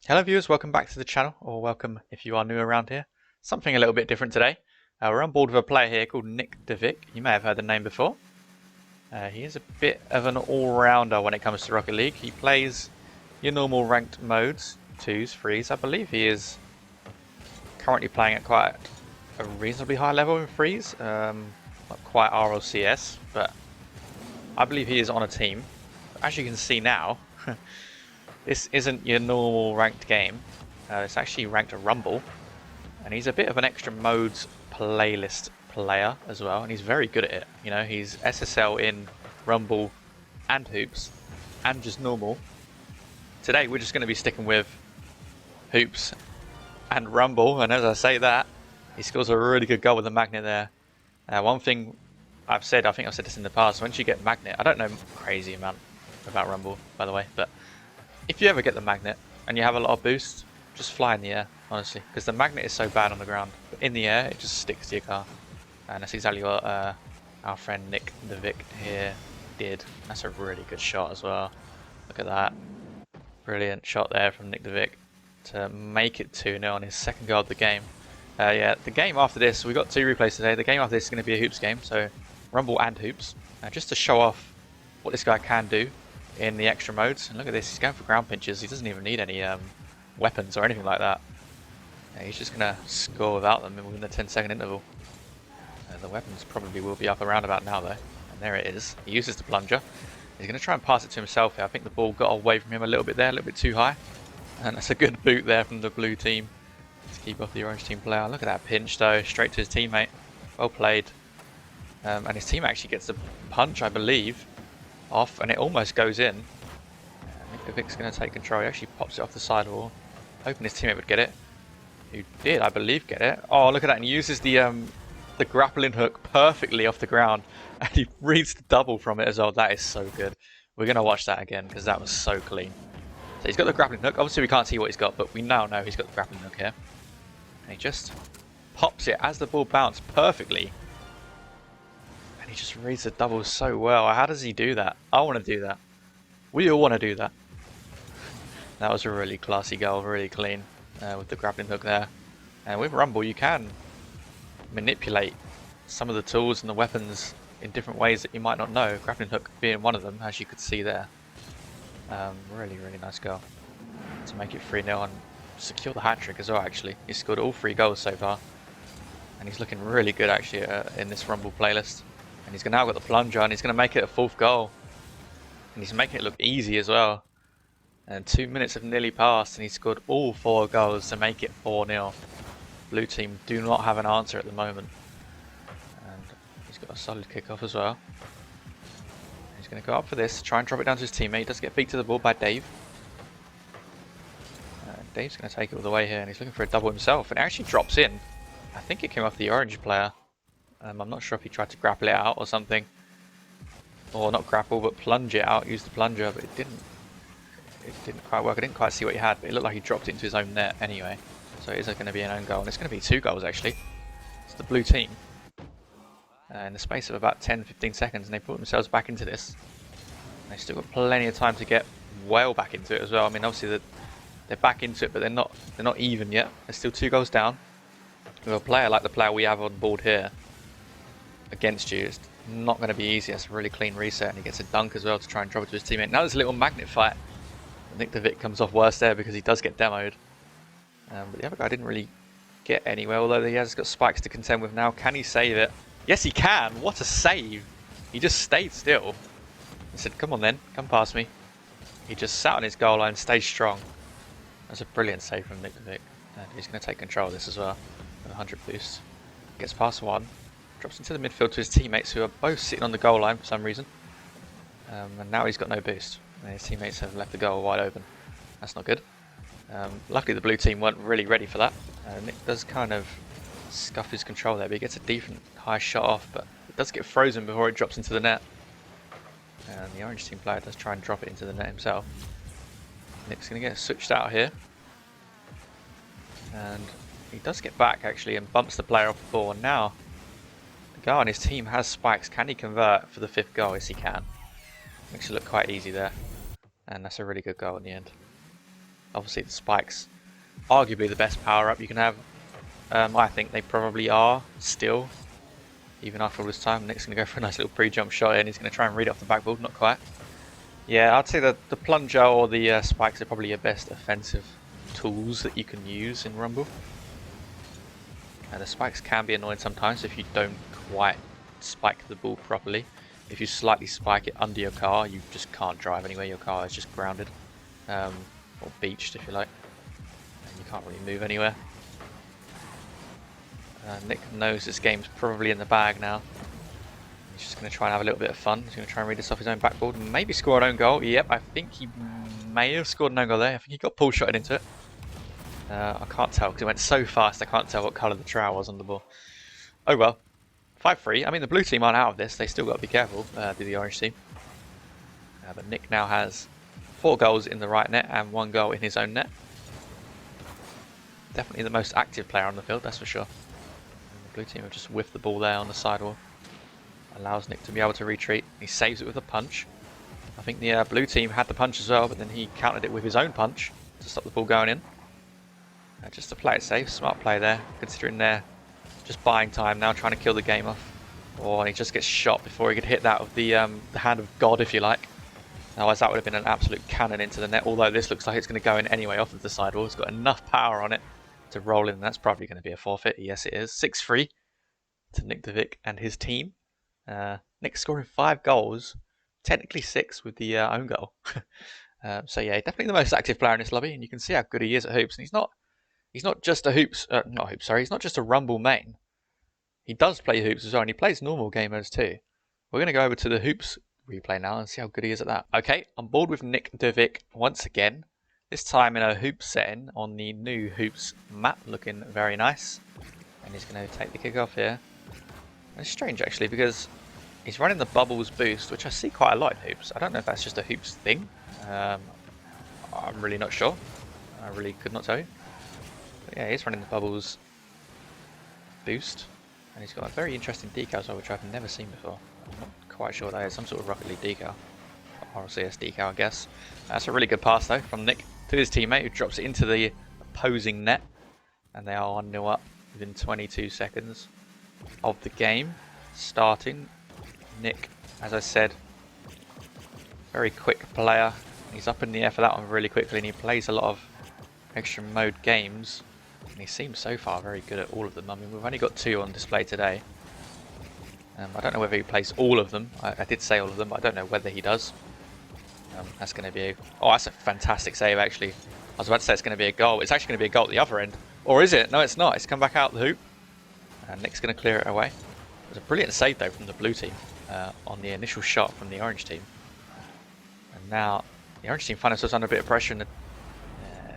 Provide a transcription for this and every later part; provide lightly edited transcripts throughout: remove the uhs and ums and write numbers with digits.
Hello viewers, welcome back to the channel, or welcome if you are new around here. Something a little bit different today. We're on board with a player here called NICKDAVEVICK. You may have heard the name before. He is a bit of an all-rounder when it comes to Rocket League. He plays your normal ranked modes, 2s, 3s. I believe he is currently playing at quite a reasonably high level in 3s. Not quite RLCS, but I believe he is on a team. As you can see now, this isn't your normal ranked game. It's actually ranked a Rumble, and he's a bit of an extra modes playlist player as well, and he's very good at it. You know, he's SSL in Rumble and Hoops and just normal. Today we're just going to be sticking with Hoops and Rumble, and as I say that, he scores a really good goal with the magnet there. One thing I've said, I think I've said this in the past, once you get magnet, I don't know crazy amount about Rumble by the way, but if you ever get the magnet and you have a lot of boost, just fly in the air, honestly, because the magnet is so bad on the ground. But in the air, it just sticks to your car, and that's exactly what our friend NICKDAVEVICK here did. That's a really good shot as well. Look at that, brilliant shot there from NICKDAVEVICK to make it 2-0 on his second goal of the game. Yeah, the game after this, we got 2 replays today. The game after this is going to be a Hoops game, so Rumble and Hoops, just to show off what this guy can do in the extra modes. And look at this, he's going for ground pinches. He doesn't even need any weapons or anything like that. He's just going to score without them within the 10-second interval. The weapons probably will be up around about now though. And there it is. He uses the plunger. He's going to try and pass it to himself here. I think the ball got away from him a little bit there, a little bit too high. And that's a good boot there from the blue team to keep off the orange team player. Look at that pinch though, straight to his teammate. Well played. And his team actually gets the punch, I believe, off, and it almost goes in. NICKDAVEVICK's going to take control. He actually pops it off the sidewall, hoping his teammate would get it. Who did, I believe, get it. Oh, look at that! And he uses the grappling hook perfectly off the ground, and he reads the double from it as well. That is so good. We're going to watch that again because that was so clean. So he's got the grappling hook. Obviously, we can't see what he's got, but we now know he's got the grappling hook here. And he just pops it as the ball bounced perfectly. He just reads the double so well. How does he do that? I want to do that. We all want to do that. That was a really classy goal, really clean with the grappling hook there. And with Rumble you can manipulate some of the tools and the weapons in different ways that you might not know. Grappling hook being one of them, as you could see there. Really nice goal to make it 3-0 and secure the hat-trick as well actually. He's scored all 3 goals so far. And he's looking really good actually in this Rumble playlist. And he's now got the plunger, and he's going to make it a 4th goal. And he's making it look easy as well. And 2 minutes have nearly passed, and he's scored all 4 goals to make it 4-0. Blue team do not have an answer at the moment. And he's got a solid kickoff as well. He's going to go up for this, try and drop it down to his teammate. He does get beat to the ball by Dave. Dave's going to take it all the way here, and he's looking for a double himself. And it actually drops in. I think it came off the orange player. I'm not sure if he tried to grapple it out or something, or not grapple but plunge it out, use the plunger, but it didn't quite work. I didn't quite see what he had, but it looked like he dropped it into his own net anyway, so it is going to be an own goal, and it's going to be 2 goals actually. It's the blue team in the space of about 10-15 seconds, and they put themselves back into this. And they've still got plenty of time to get well back into it as well. I mean, obviously they're back into it, but they're not even yet. They're still 2 goals down. With a player like the player we have on board here against you, it's not going to be easy. It's a really clean reset, and he gets a dunk as well to try and drop it to his teammate. Now there's a little magnet fight. NICKDAVEVICK comes off worse there because he does get demoed. But the other guy didn't really get anywhere, although he has got spikes to contend with now. Can he save it? Yes, he can. What a save. He just stayed still. He said, come on then, come past me. He just sat on his goal line, stayed strong. That's a brilliant save from NICKDAVEVICK. And he's going to take control of this as well with a 100 boost. Gets past one. Drops into the midfield to his teammates, who are both sitting on the goal line for some reason. And now he's got no boost. And his teammates have left the goal wide open. That's not good. Luckily the blue team weren't really ready for that. Nick does kind of scuff his control there, but he gets a decent high shot off, but it does get frozen before it drops into the net. And the orange team player does try and drop it into the net himself. Nick's going to get switched out here. And he does get back actually and bumps the player off the ball. And now the guy on his team has spikes. Can he convert for the 5th goal? Yes, he can. Makes it look quite easy there. And that's a really good goal in the end. Obviously the spikes, arguably the best power up you can have. I think they probably are still, even after all this time. Nick's going to go for a nice little pre-jump shot and he's going to try and read it off the backboard, not quite. Yeah, I'd say that the plunger or the spikes are probably your best offensive tools that you can use in Rumble. The spikes can be annoying sometimes if you don't quite spike the ball properly. If you slightly spike it under your car, you just can't drive anywhere. Your car is just grounded, or beached if you like, and you can't really move anywhere. Nick knows this game's probably in the bag now. He's just going to try and have a little bit of fun. He's going to try and read this off his own backboard and maybe score an own goal. Yep, I think he may have scored an own goal there. I think he got pull shotted into it. I can't tell because it went so fast I can't tell what colour the trowel was on the ball. Oh well. 5-3. I mean, the blue team aren't out of this. They still got to be careful, the orange team. But Nick now has 4 goals in the right net and 1 goal in his own net. Definitely the most active player on the field, that's for sure. And the blue team have just whiffed the ball there on the sidewall. Allows Nick to be able to retreat. He saves it with a punch. I think the blue team had the punch as well, but then he countered it with his own punch to stop the ball going in. Just to play it safe, smart play there, considering they're just buying time now, trying to kill the game off. Oh, and he just gets shot before he could hit that with the hand of God, if you like. Otherwise that would have been an absolute cannon into the net, although this looks like it's going to go in anyway off of the sidewall. It's got enough power on it to roll in, and that's probably going to be a forfeit. Yes, it is. 6-3 to NICKDAVEVICK and his team. Nick scoring 5 goals, technically 6 with the own goal. So yeah, definitely the most active player in this lobby, and you can see how good he is at hoops. And he's not just a he's not just a Rumble main. He does play hoops as well, and he plays normal game modes too. We're going to go over to the hoops replay now and see how good he is at that. Okay, I'm board with NICKDAVEVICK once again. This time in a hoops setting on the new hoops map, looking very nice. And he's going to take the kick off here. And it's strange actually because he's running the bubbles boost, which I see quite a lot in hoops. I don't know if that's just a hoops thing. I'm really not sure. I really could not tell you. But yeah, he's running the bubbles boost, and he's got a very interesting decal as well, which I've never seen before. I'm not quite sure what that is. Some sort of Rocket League decal, RCS decal, I guess. That's a really good pass though from Nick to his teammate, who drops it into the opposing net, and they are 1-0 up within 22 seconds of the game starting. Nick, as I said, very quick player. He's up in the air for that one really quickly, and he plays a lot of extra mode games, and he seems so far very good at all of them. I mean, we've only got 2 on display today. I don't know whether he plays all of them. I did say all of them, but I don't know whether he does. That's going to be oh, that's a fantastic save actually. I was about to say it's going to be a goal. It's actually going to be a goal at the other end. Or is it? No, it's not. It's come back out the hoop. And Nick's going to clear it away. It was a brilliant save though from the blue team on the initial shot from the orange team. And now the orange team find themselves under a bit of pressure, and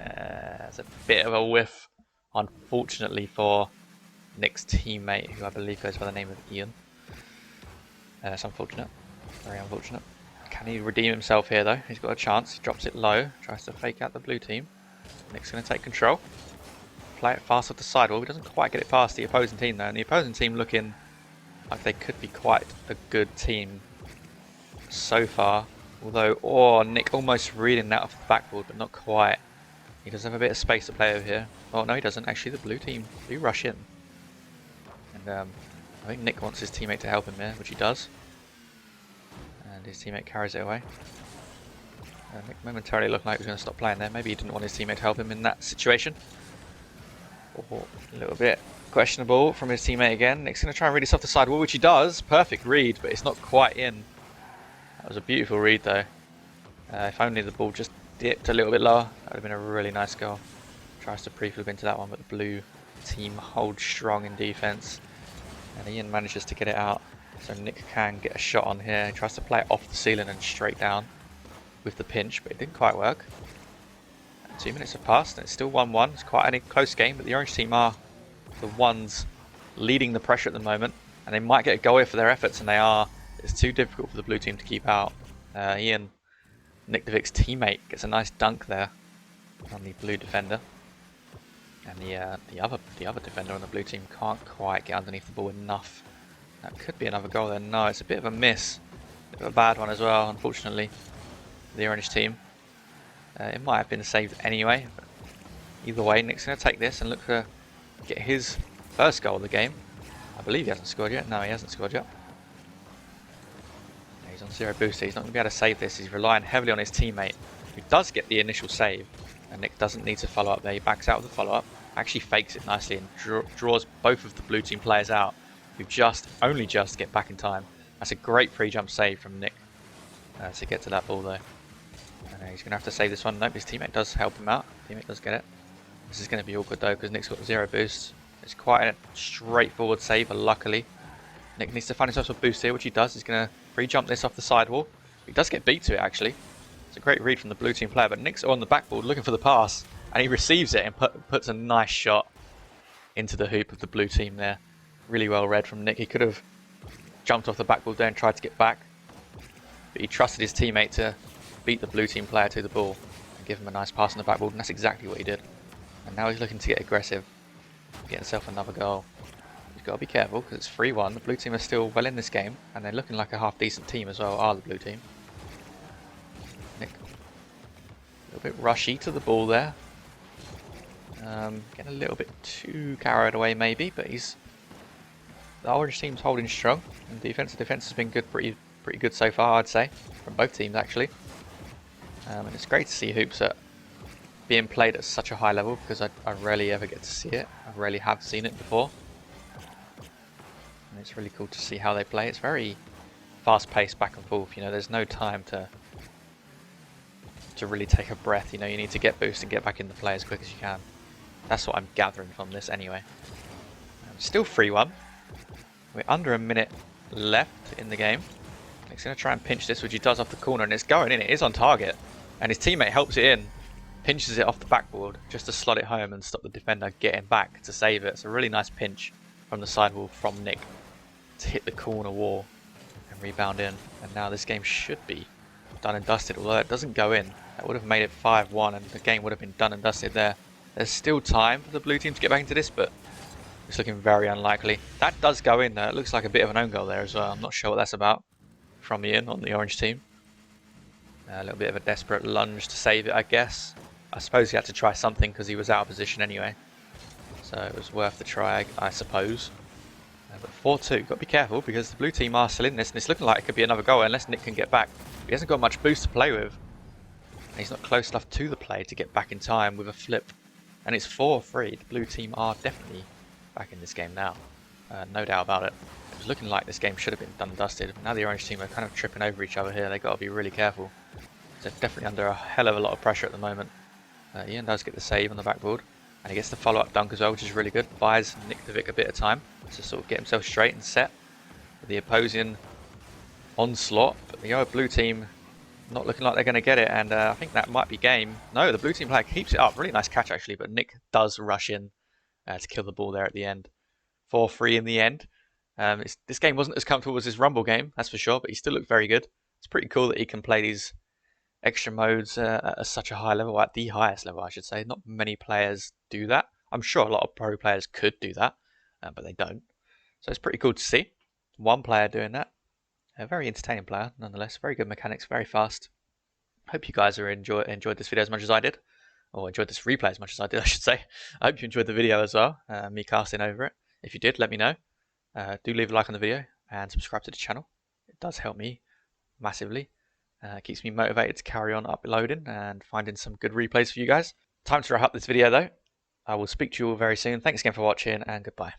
there's a bit of a whiff, unfortunately, for Nick's teammate, who I believe goes by the name of Ian. It's unfortunate, very unfortunate. Can he redeem himself here though? He's got a chance. He drops it low, tries to fake out the blue team. Nick's going to take control, play it fast off the sidewall. He doesn't quite get it past the opposing team though, and the opposing team looking like they could be quite a good team so far. Although, oh, Nick almost reading that off the backboard, but not quite. He does have a bit of space to play over here. Oh no, he doesn't. Actually, the blue team do rush in, and I think Nick wants his teammate to help him here, which he does. And his teammate carries it away. Nick momentarily looked like he was going to stop playing there. Maybe he didn't want his teammate to help him in that situation. Oh, a little bit questionable from his teammate again. Nick's going to try and read this off the sidewall, which he does. Perfect read, but it's not quite in. That was a beautiful read though. If only the ball just dipped a little bit lower, that would have been a really nice goal. Tries to pre-flip into that one, but the blue team holds strong in defense. And Ian manages to get it out. So Nick can get a shot on here. He tries to play it off the ceiling and straight down with the pinch, but it didn't quite work. 2 minutes have passed and it's still 1-1. It's quite a close game, but the orange team are the ones leading the pressure at the moment. And they might get a goal here for their efforts, and they are. It's too difficult for the blue team to keep out. Ian, NICKDAVEVICK's teammate, gets a nice dunk there on the blue defender. And the other defender on the blue team can't quite get underneath the ball enough. That could be another goal there. No, it's a bit of a miss. Bit of a bad one as well, unfortunately, for the orange team. It might have been saved anyway. But either way, Nick's going to take this and look to get his first goal of the game. I believe he hasn't scored yet. No, he hasn't scored yet. He's on 0 booster. He's not going to be able to save this. He's relying heavily on his teammate, who does get the initial save. And Nick doesn't need to follow up there. He backs out of the follow up. Actually fakes it nicely and draws both of the blue team players out, who only just get back in time. That's a great pre-jump save from Nick to get to that ball though. And he's going to have to save this one. Nope, his teammate does help him out. Teammate does get it. This is going to be awkward though because Nick's got 0 boost. It's quite a straightforward save, but luckily Nick needs to find himself a boost here, which he does. He's going to pre-jump this off the sidewall. He does get beat to it actually. It's a great read from the blue team player, but Nick's on the backboard looking for the pass, and he receives it and puts a nice shot into the hoop of the blue team there. Really well read from Nick. He could have jumped off the backboard there and tried to get back, but he trusted his teammate to beat the blue team player to the ball and give him a nice pass on the backboard, and that's exactly what he did. And now he's looking to get aggressive, get himself another goal. He's got to be careful because it's 3-1. The blue team are still well in this game, and they're looking like a half-decent team as well, are the blue team. Nick, a little bit rushy to the ball there. Getting a little bit too carried away maybe, but the orange team's holding strong, and defense has been good, pretty good so far, I'd say, from both teams actually. And it's great to see hoops being played at such a high level because I rarely ever get to see it. I rarely have seen it before, and it's really cool to see how they play. It's very fast-paced, back and forth. You know, there's no time to really take a breath. You know, you need to get boost and get back in the play as quick as you can. That's what I'm gathering from this anyway. Still 3-1. We're under a minute left in the game. He's going to try and pinch this, which he does off the corner, and it's going in. It is on target, and his teammate helps it in, pinches it off the backboard just to slot it home and stop the defender getting back to save it. It's a really nice pinch from the sidewall from Nick to hit the corner wall and rebound in. And now this game should be done and dusted, although it doesn't go in. That would have made it 5-1 and the game would have been done and dusted there. There's still time for the blue team to get back into this, but it's looking very unlikely. That does go in though. It looks like a bit of an own goal there as well. I'm not sure what that's about from Ian on the orange team. A little bit of a desperate lunge to save it, I guess. I suppose he had to try something because he was out of position anyway. So it was worth the try, I suppose. But 4-2, got to be careful because the blue team are still in this, and it's looking like it could be another goal unless Nick can get back. He hasn't got much boost to play with. And he's not close enough to the play to get back in time with a flip. And it's 4-3. The blue team are definitely back in this game now. No doubt about it. It was looking like this game should have been done and dusted. Now the orange team are kind of tripping over each other here. They've got to be really careful. They're definitely under a hell of a lot of pressure at the moment. Ian does get the save on the backboard. And he gets the follow-up dunk as well, which is really good. Buys NICKDAVEVICK a bit of time to sort of get himself straight and set for the opposing onslaught. But the blue team not looking like they're going to get it, and I think that might be game. No, the blue team player keeps it up. Really nice catch actually, but Nick does rush in to kill the ball there at the end. 4-3 in the end. This game wasn't as comfortable as his Rumble game, that's for sure, but he still looked very good. It's pretty cool that he can play these extra modes at such a high level, at the highest level I should say. Not many players do that. I'm sure a lot of pro players could do that, but they don't. So it's pretty cool to see one player doing that. A very entertaining player nonetheless. Very good mechanics, very fast. Hope you guys are enjoyed this video as much as I did, or enjoyed this replay as much as I did, I should say. I hope you enjoyed the video as well, me casting over it. If you did, let me know. Do leave a like on the video and subscribe to the channel. It does help me massively. It keeps me motivated to carry on uploading and finding some good replays for you guys. Time to wrap up this video though. I will speak to you all very soon. Thanks again for watching, and goodbye.